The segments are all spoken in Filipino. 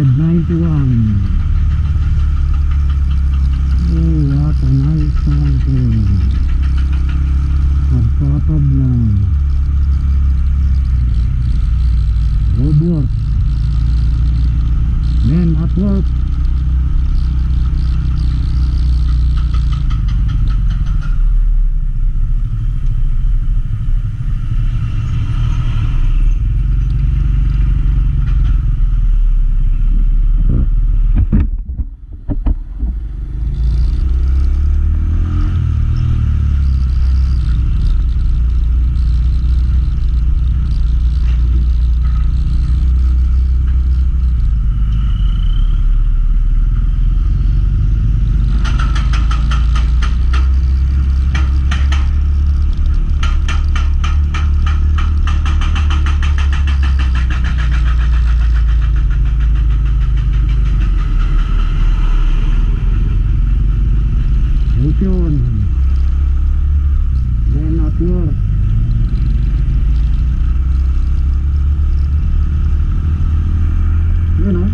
591. Oh, what a nice mountain. Magpatablan. Good work. Men at work. Yun. Men at work. Yun o.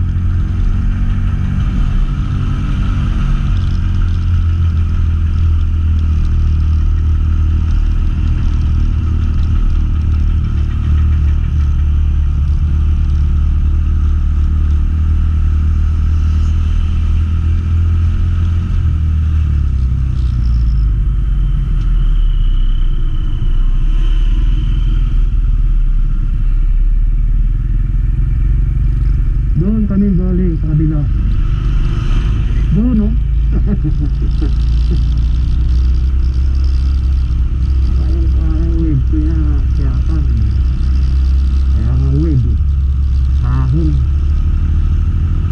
Doon kami galing sa kabila. Doon no? Parang wave kaya kan. Kaya nga wave. Hahon.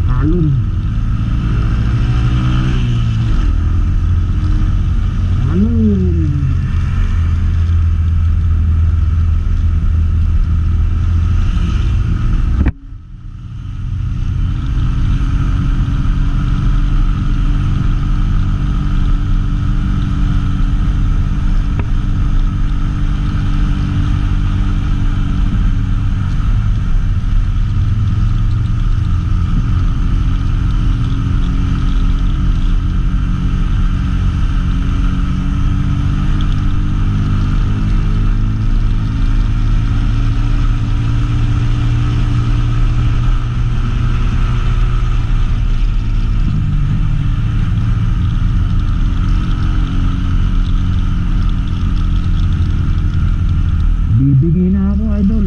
Halon. Halon. Bibigay na ako, idol.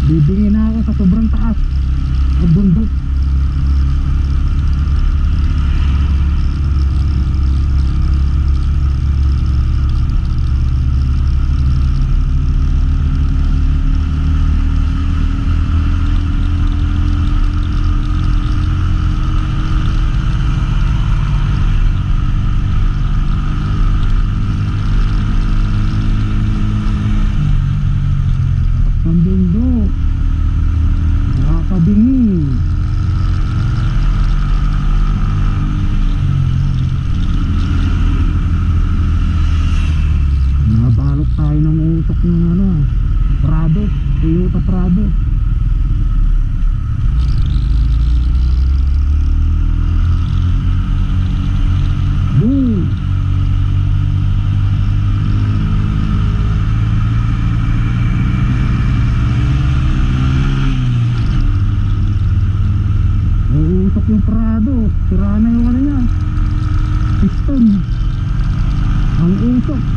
Bibigay na ako sa sobrang taas ng bundok. Ang bundok, nakakabingi. Nabalot tayo ng usok ng Prado, Toyota Prado. Boom! Usok yung Prado, sira na yung niya, piston, ang usok.